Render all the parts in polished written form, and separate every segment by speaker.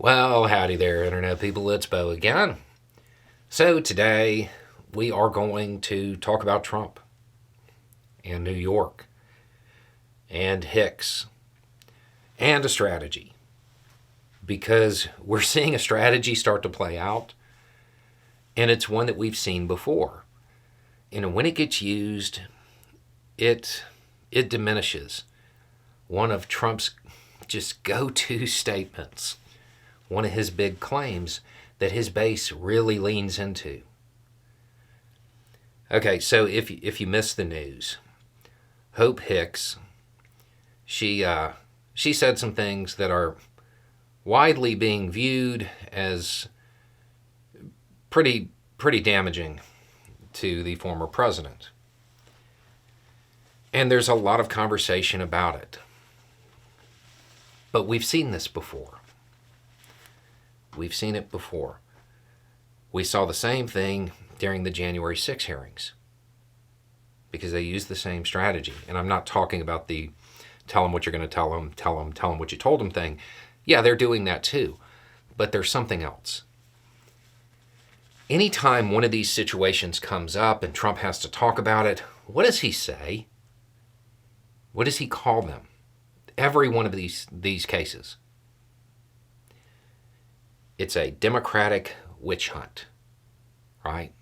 Speaker 1: Well, howdy there, Internet people. It's Bo again. So, today we are going to talk about Trump and New York and Hicks and a strategy because we're seeing a strategy start to play out, and it's one that we've seen before. And when it gets used, it diminishes one of Trump's just go-to statements, one of his big claims that his base really leans into. Okay, so if you missed the news, Hope Hicks, she said some things that are widely being viewed as pretty damaging to the former president. And there's a lot of conversation about it. But we've seen this before. We've seen it before. We saw the same thing during the January 6 hearings because they used the same strategy. And I'm not talking about the tell them what you're going to tell them what you told them thing. Yeah, they're doing that too. But there's something else. Anytime one of these situations comes up and Trump has to talk about it, what does he say? What does he call them? Every one of these cases. It's a Democratic witch hunt, right?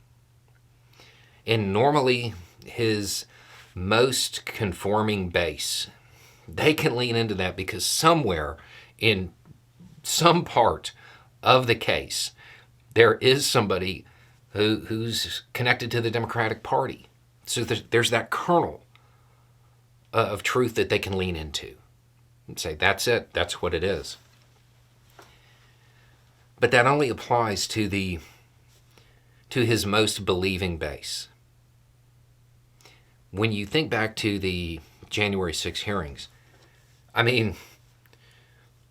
Speaker 1: And normally his most conforming base, they can lean into that because somewhere in some part of the case, there is somebody who's connected to the Democratic Party. So there's that kernel of truth that they can lean into and say, that's it, that's what it is. But that only applies to his most believing base. When you think back to the January 6 hearings, I mean,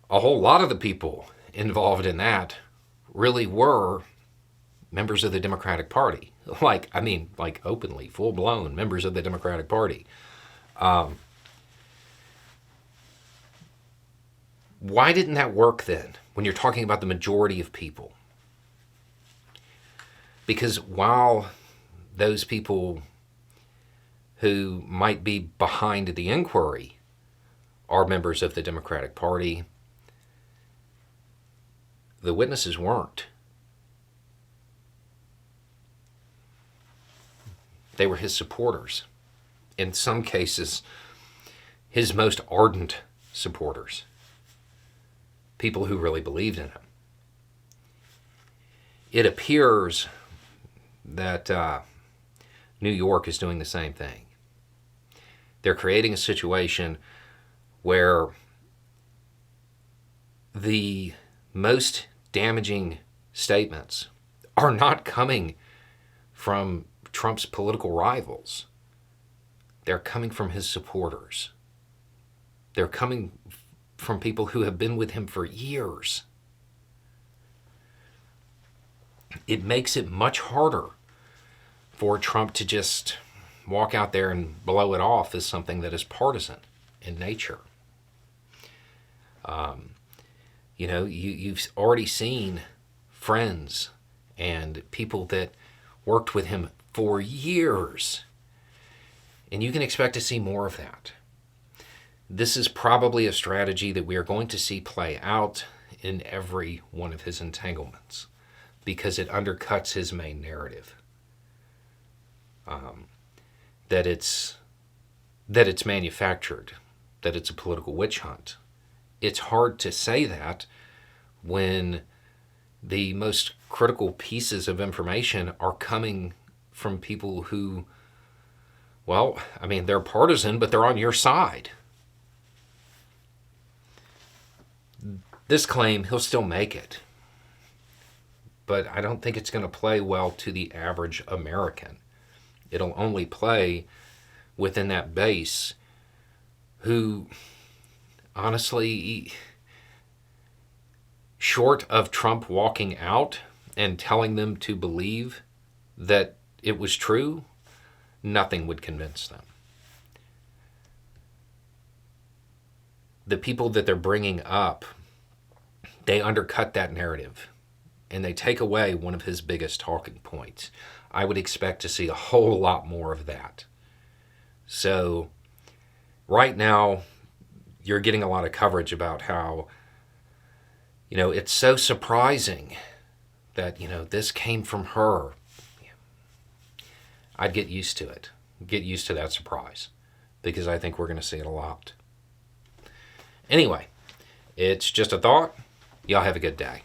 Speaker 1: a whole lot of the people involved in that really were members of the Democratic Party. Like openly, full-blown members of the Democratic Party. Why didn't that work then when you're talking about the majority of people? Because while those people who might be behind the inquiry are members of the Democratic Party, the witnesses weren't. They were his supporters. In some cases, his most ardent supporters. People who really believed in him. It appears that New York is doing the same thing. They're creating a situation where the most damaging statements are not coming from Trump's political rivals. They're coming from his supporters. They're coming from people who have been with him for years. It makes it much harder for Trump to just walk out there and blow it off as something that is partisan in nature. You've already seen friends and people that worked with him for years, and you can expect to see more of that. This is probably a strategy that we are going to see play out in every one of his entanglements because it undercuts his main narrative. That it's manufactured, that it's a political witch hunt. It's hard to say that when the most critical pieces of information are coming from people who, they're partisan, but they're on your side. This claim, he'll still make it. But I don't think it's going to play well to the average American. It'll only play within that base who, honestly, short of Trump walking out and telling them to believe that it was true, nothing would convince them. The people that they're bringing up they undercut that narrative and they take away one of his biggest talking points. I would expect to see a whole lot more of that. So right now, you're getting a lot of coverage about how, it's so surprising that, this came from her. I'd get used to it. Get used to that surprise, because I think we're going to see it a lot. Anyway, it's just a thought. Y'all have a good day.